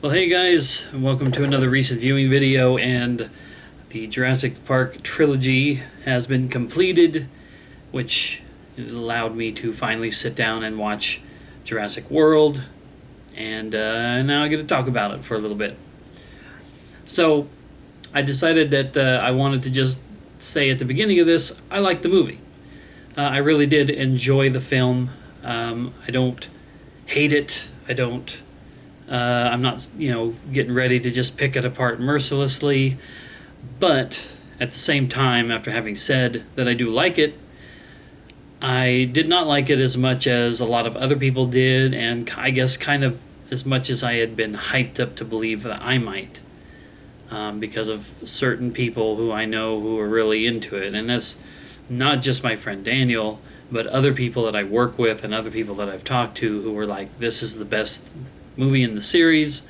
Well, hey guys, and welcome to another recent viewing video, and the Jurassic Park trilogy has been completed, which allowed me to finally sit down and watch Jurassic World, and now I get to talk about it for a little bit. So, I decided that I wanted to just say at the beginning of this, I liked the movie. I really did enjoy the film. I don't hate it. I'm not, getting ready to just pick it apart mercilessly. But at the same time, after having said that I do like it, I did not like it as much as a lot of other people did, and I guess kind of as much as I had been hyped up to believe that I might, because of certain people who I know who are really into it. And that's not just my friend Daniel, but other people that I work with and other people that I've talked to who were like, this is the best movie in the series,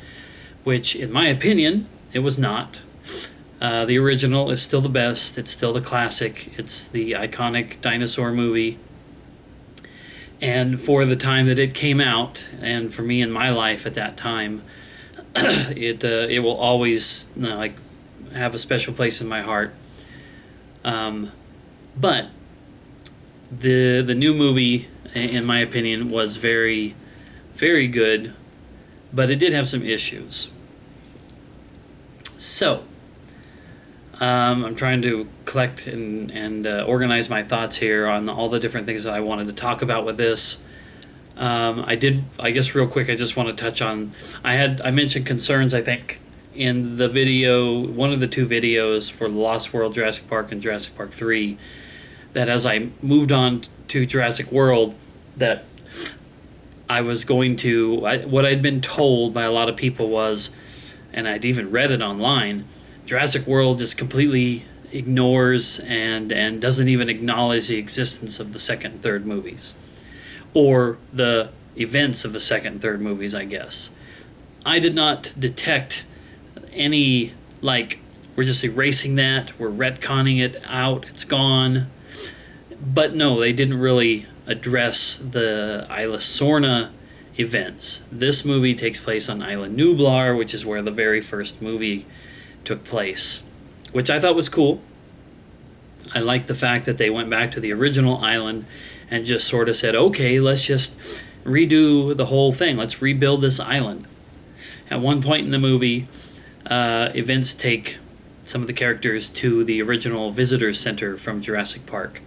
which in my opinion it was not. The original is still the best. It's still the classic. It's the iconic dinosaur movie, and for the time that it came out, and for me in my life at that time, it will always have a special place in my heart. But the new movie, in my opinion, was very, very good, but it did have some issues. So, I'm trying to collect and organize my thoughts here on all the different things that I wanted to talk about with this. I guess real quick, I just want to touch on, I mentioned concerns, I think, in the video, one of the two videos for Lost World Jurassic Park and Jurassic Park 3, that as I moved on to Jurassic World, that I was going to, what I'd been told by a lot of people was, and I'd even read it online, Jurassic World just completely ignores and doesn't even acknowledge the existence of the second and third movies, or the events of the second and third movies, I guess. I did not detect any, we're just erasing that, we're retconning it out, it's gone. But no, they didn't really address the Isla Sorna events. This movie takes place on Isla Nublar, which is where the very first movie took place, which I thought was cool. I liked the fact that they went back to the original island and just sort of said, okay, let's just redo the whole thing. Let's rebuild this island. At one point in the movie, events take some of the characters to the original visitor center from Jurassic Park,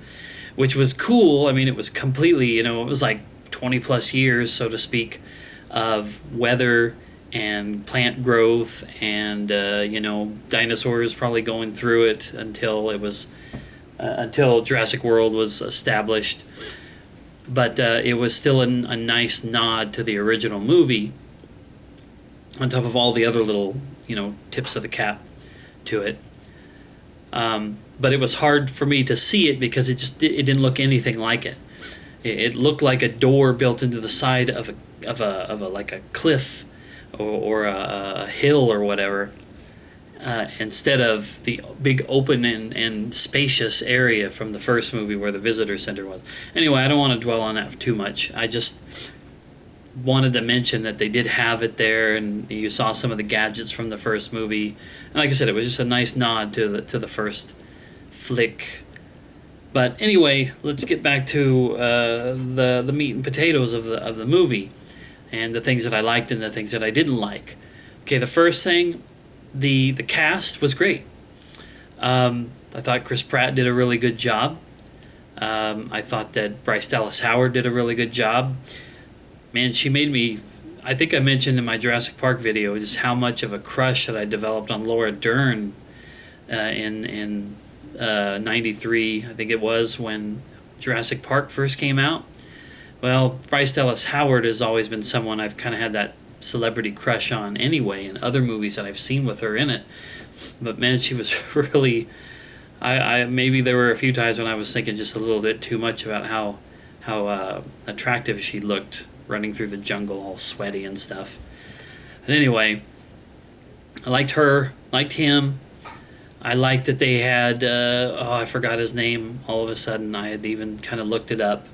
which was cool. I mean, it was completely, it was like 20 plus years, so to speak, of weather and plant growth and, dinosaurs probably going through it until it was, until Jurassic World was established. But it was still a nice nod to the original movie, on top of all the other little, tips of the cap to it. But it was hard for me to see it because it didn't look anything like it. It looked like a door built into the side of a cliff or a hill or whatever, instead of the big open and spacious area from the first movie where the visitor center was. Anyway, I don't want to dwell on that too much. I just wanted to mention that they did have it there, and you saw some of the gadgets from the first movie. And like I said, it was just a nice nod to the first flick. But anyway, let's get back to the meat and potatoes of the movie, and the things that I liked and the things that I didn't like. Okay, the first thing, the cast was great. I thought Chris Pratt did a really good job. I thought that Bryce Dallas Howard did a really good job. Man, she made me, I think I mentioned in my Jurassic Park video just how much of a crush that I developed on Laura Dern in 93, I think it was, when Jurassic Park first came out. Well, Bryce Dallas Howard has always been someone I've kind of had that celebrity crush on anyway in other movies that I've seen with her in it. But man, she was really, I maybe there were a few times when I was thinking just a little bit too much about how attractive she looked running through the jungle all sweaty and stuff. But anyway, I liked her, liked him. I liked that they had, I forgot his name all of a sudden. I had even kind of looked it up.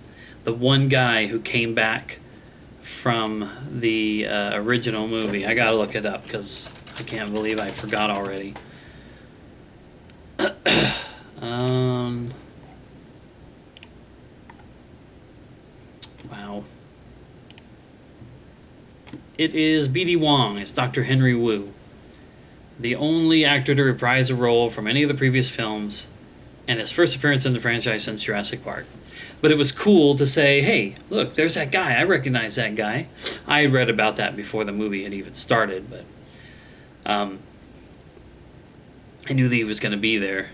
The one guy who came back from the original movie. I gotta look it up because I can't believe I forgot already. um, wow. It is B.D. Wong. It's Dr. Henry Wu, the only actor to reprise a role from any of the previous films, and his first appearance in the franchise since Jurassic Park. But it was cool to say, hey, look, there's that guy. I recognize that guy. I read about that before the movie had even started, but I knew that he was going to be there.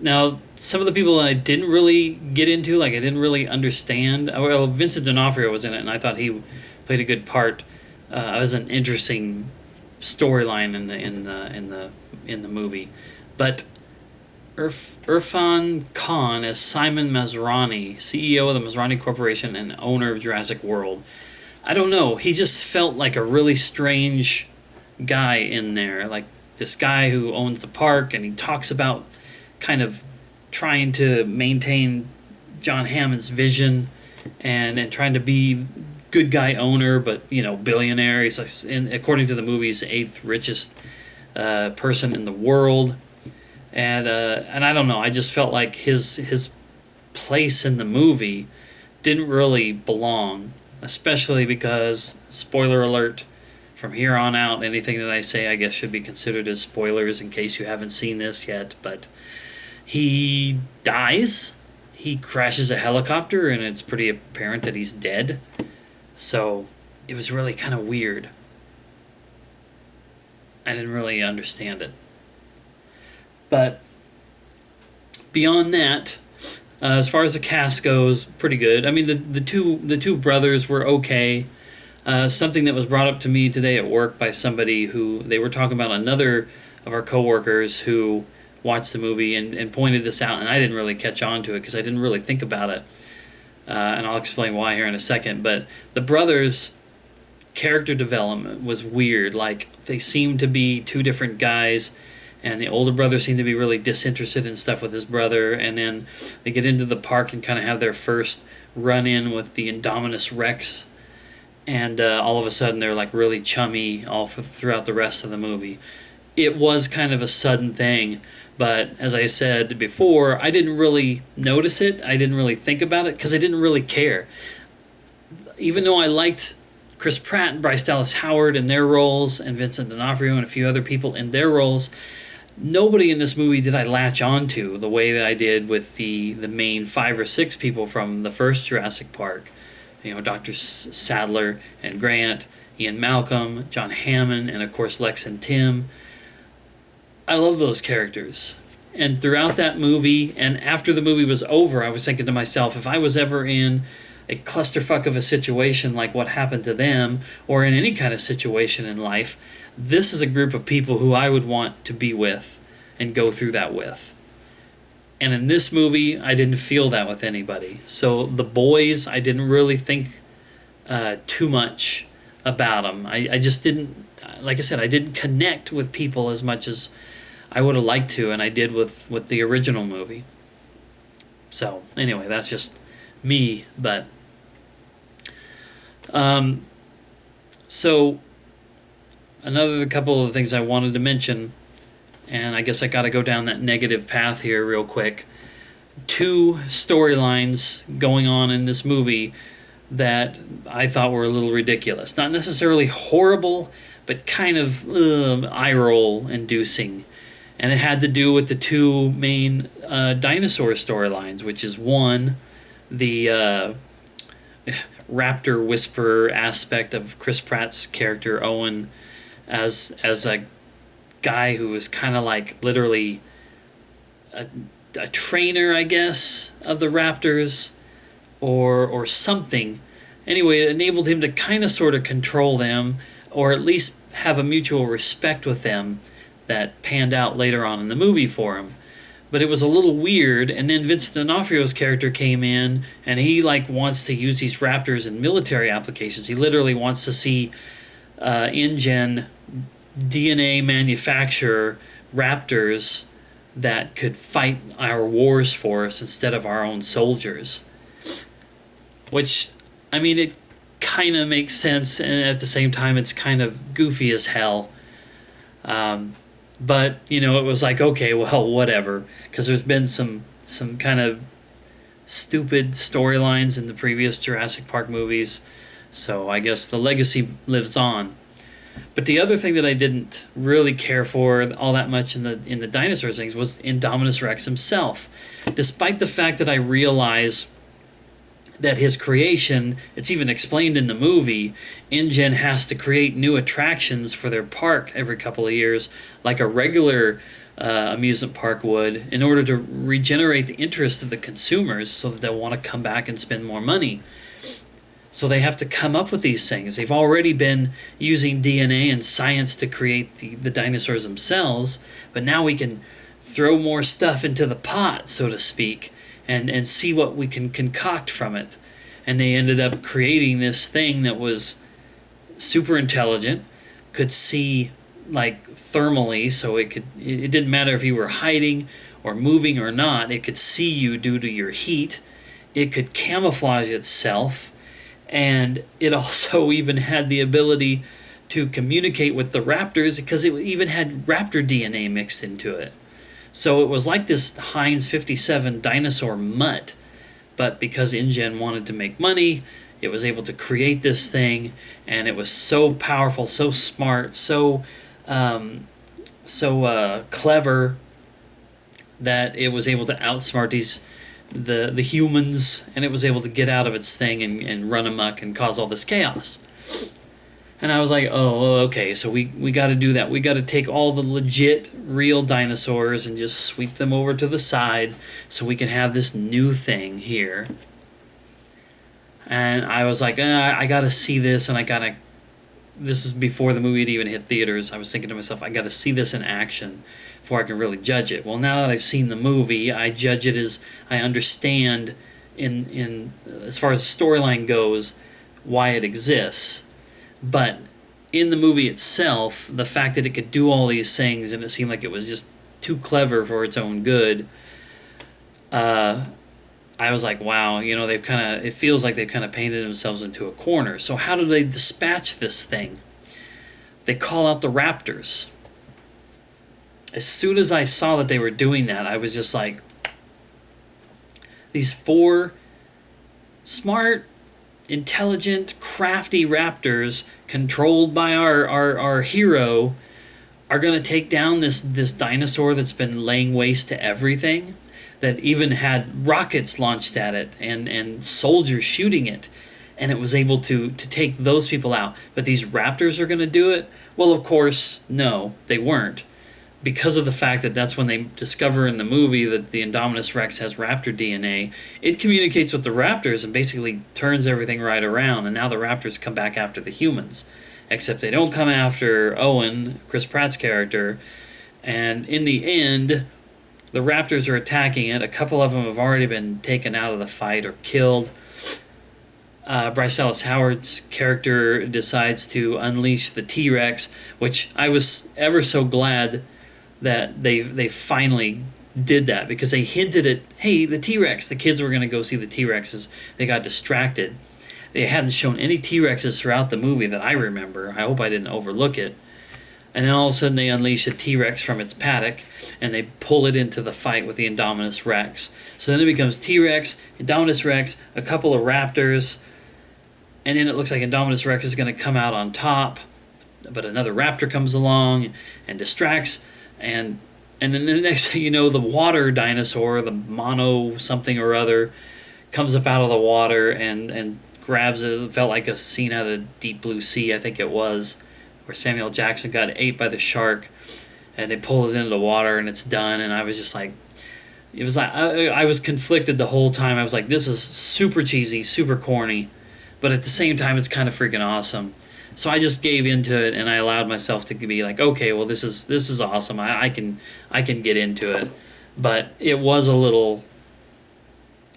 Now, some of the people that I didn't really get into, like I didn't really understand. Well, Vincent D'Onofrio was in it, and I thought he played a good part. It was an interesting storyline in the movie, but Irfan Khan as Simon Masrani, CEO of the Masrani Corporation and owner of Jurassic World. I don't know. He just felt like a really strange guy in there, like this guy who owns the park, and he talks about kind of trying to maintain John Hammond's vision and trying to be good guy owner, but billionaire. He's like, according to the movie, he's the eighth richest person in the world, and I don't know. I just felt like his place in the movie didn't really belong, especially because, spoiler alert, from here on out, anything that I say, I guess, should be considered as spoilers in case you haven't seen this yet. But he dies. He crashes a helicopter, and it's pretty apparent that he's dead. So it was really kind of weird. I didn't really understand it. But beyond that, as far as the cast goes, pretty good. I mean, the two brothers were okay. Something that was brought up to me today at work by somebody who they were talking about, another of our coworkers who watched the movie and pointed this out, and I didn't really catch on to it because I didn't really think about it. And I'll explain why here in a second. But the brothers' character development was weird. Like, they seemed to be two different guys, and the older brother seemed to be really disinterested in stuff with his brother, and then they get into the park and kind of have their first run-in with the Indominus Rex, and all of a sudden they're like really chummy throughout the rest of the movie. It was kind of a sudden thing, but as I said before, I didn't really notice it. I didn't really think about it because I didn't really care. Even though I liked Chris Pratt and Bryce Dallas Howard in their roles, and Vincent D'Onofrio and a few other people in their roles, nobody in this movie did I latch on to the way that I did with the main 5 or 6 people from the first Jurassic Park. Dr. Sadler and Grant, Ian Malcolm, John Hammond, and of course Lex and Tim. I love those characters. And throughout that movie, and after the movie was over, I was thinking to myself, if I was ever in a clusterfuck of a situation like what happened to them, or in any kind of situation in life, this is a group of people who I would want to be with and go through that with. And in this movie, I didn't feel that with anybody. So the boys, I didn't really think too much about them. I just didn't, like I said, I didn't connect with people as much as I would have liked to, and I did with the original movie. So anyway, that's just me. But so another couple of things I wanted to mention, and I guess I got to go down that negative path here real quick. 2 storylines going on in this movie that I thought were a little ridiculous. Not necessarily horrible, but kind of eye-roll inducing. And it had to do with the 2 main dinosaur storylines, which is one, the raptor whisperer aspect of Chris Pratt's character, Owen, as a guy who was kind of like literally a trainer, I guess, of the raptors or something. Anyway, it enabled him to kind of sort of control them, or at least have a mutual respect with them that panned out later on in the movie for him. But it was a little weird, and then Vincent D'Onofrio's character came in, and he wants to use these raptors in military applications. He literally wants to see InGen DNA manufacture raptors that could fight our wars for us instead of our own soldiers. which, I mean, it kind of makes sense, and at the same time, it's kind of goofy as hell. But it was like, okay, well, whatever, because there's been some kind of stupid storylines in the previous Jurassic Park movies, so I guess the legacy lives on. But the other thing that I didn't really care for all that much in the dinosaur things was Indominus Rex himself. Despite the fact that I realize that his creation, it's even explained in the movie, InGen has to create new attractions for their park every couple of years, like a regular amusement park would, in order to regenerate the interest of the consumers so that they'll want to come back and spend more money. So they have to come up with these things. They've already been using DNA and science to create the dinosaurs themselves, but now we can throw more stuff into the pot, so to speak, and see what we can concoct from it. And they ended up creating this thing that was super intelligent, could see like thermally, so it didn't matter if you were hiding or moving or not, it could see you due to your heat. It could camouflage itself, and it also even had the ability to communicate with the raptors because it even had raptor DNA mixed into it. So it was like this Heinz 57 dinosaur mutt, but because InGen wanted to make money, it was able to create this thing, and it was so powerful, so smart, so clever that it was able to outsmart the humans, and it was able to get out of its thing and run amok and cause all this chaos. And I was like, oh, okay, so we got to do that. We got to take all the legit, real dinosaurs and just sweep them over to the side so we can have this new thing here. And I was like, I got to see this, and this was before the movie had even hit theaters. I was thinking to myself, I got to see this in action before I can really judge it. Well, now that I've seen the movie, I judge it as I understand, in as far as the storyline goes, why it exists. But in the movie itself, the fact that it could do all these things and it seemed like it was just too clever for its own good, I was like, wow, it feels like they've kind of painted themselves into a corner. So how do they dispatch this thing? They call out the raptors. As soon as I saw that they were doing that, I was just like, these 4 smart, intelligent, crafty raptors controlled by our hero are going to take down this dinosaur that's been laying waste to everything, that even had rockets launched at it and soldiers shooting it, and it was able to take those people out. But these raptors are going to do it? Well, of course, no, they weren't. Because of the fact that that's when they discover in the movie that the Indominus Rex has raptor DNA, it communicates with the raptors and basically turns everything right around, and now the raptors come back after the humans. Except they don't come after Owen, Chris Pratt's character, and in the end, the raptors are attacking it. A couple of them have already been taken out of the fight or killed. Bryce Dallas Howard's character decides to unleash the T-Rex, which I was ever so glad that they finally did that, because they hinted at, hey, the T-Rex. The kids were going to go see the T-Rexes. They got distracted. They hadn't shown any T-Rexes throughout the movie that I remember. I hope I didn't overlook it. And then all of a sudden they unleash a T-Rex from its paddock, and they pull it into the fight with the Indominus Rex. So then it becomes T-Rex, Indominus Rex, a couple of raptors, and then it looks like Indominus Rex is going to come out on top, but another raptor comes along and distracts. And then the next thing you know, the water dinosaur, the mono something or other, comes up out of the water and grabs it. It felt like a scene out of Deep Blue Sea, I think it was, where Samuel Jackson got ate by the shark, and they pull it into the water and it's done. And I was just like, I was conflicted the whole time. I was like, this is super cheesy, super corny, but at the same time, it's kind of freaking awesome. So I just gave into it, and I allowed myself to be like, okay, well, this is awesome. I can get into it, but it was a little,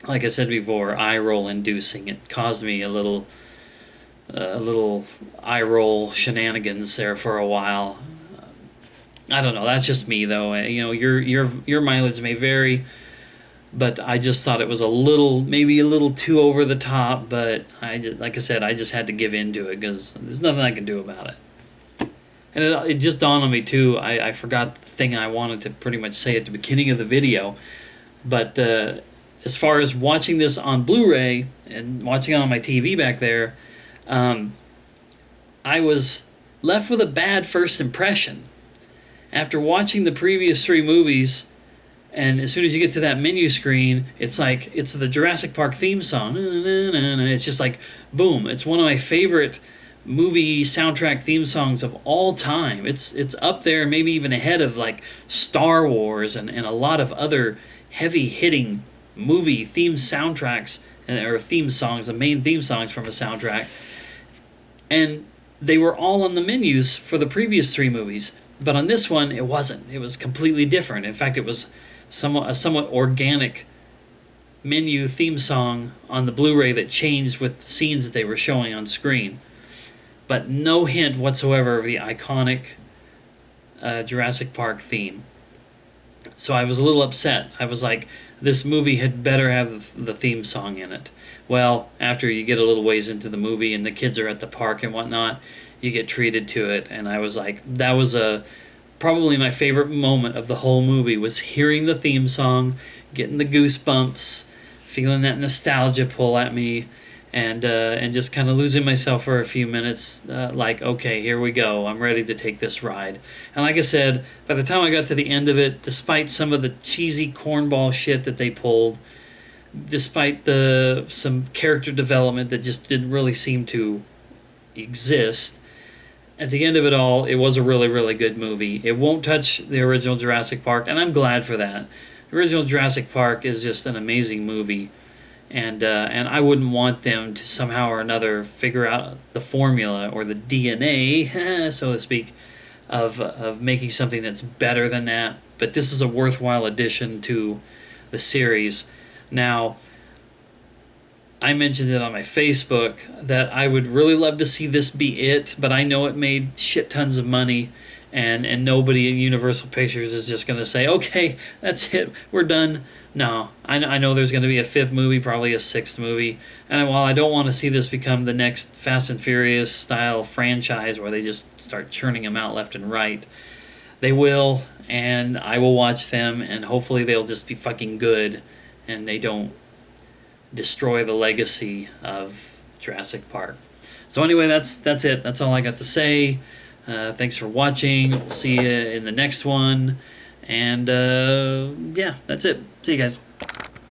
like I said before, eye roll inducing. It caused me a little eye roll shenanigans there for a while. I don't know. That's just me, though. Your mileage may vary. but I just thought it was a little, maybe a little too over the top. But like I said, I just had to give in to it because there's nothing I can do about it. And it just dawned on me too. I forgot the thing I wanted to pretty much say at the beginning of the video. But as far as watching this on Blu-ray and watching it on my TV back there, I was left with a bad first impression. After watching the previous three movies, and as soon as you get to that menu screen, it's like it's the Jurassic Park theme song. It's just like boom. It's one of my favorite movie soundtrack theme songs of all time. It's up there, maybe even ahead of like Star Wars and a lot of other heavy hitting movie theme soundtracks or theme songs, the main theme songs from a soundtrack. And they were all on the menus for the previous three movies, but on this one it wasn't. It was completely different. In fact, it was a somewhat organic menu theme song on the Blu-ray that changed with the scenes that they were showing on screen. But no hint whatsoever of the iconic Jurassic Park theme. So I was a little upset. I was like, this movie had better have the theme song in it. Well, after you get a little ways into the movie and the kids are at the park and whatnot, you get treated to it. And I was like, that was probably my favorite moment of the whole movie, was hearing the theme song, getting the goosebumps, feeling that nostalgia pull at me, and just kind of losing myself for a few minutes, like, okay, here we go, I'm ready to take this ride. And like I said, by the time I got to the end of it, despite some of the cheesy cornball shit that they pulled, despite some character development that just didn't really seem to exist, at the end of it all, it was a really, really good movie. It won't touch the original Jurassic Park, and I'm glad for that. The original Jurassic Park is just an amazing movie. And I wouldn't want them to somehow or another figure out the formula or the DNA, so to speak, of making something that's better than that. But this is a worthwhile addition to the series. Now, I mentioned it on my Facebook that I would really love to see this be it, but I know it made shit tons of money, and nobody at Universal Pictures is just going to say, okay, that's it, we're done. No, I know there's going to be a fifth movie, probably a sixth movie, and while I don't want to see this become the next Fast and Furious style franchise where they just start churning them out left and right, they will, and I will watch them, and hopefully they'll just be fucking good, and they don't destroy the legacy of Jurassic Park. So anyway, that's it. That's all I got to say. Thanks for watching. We'll see you in the next one. And yeah, that's it. See you guys.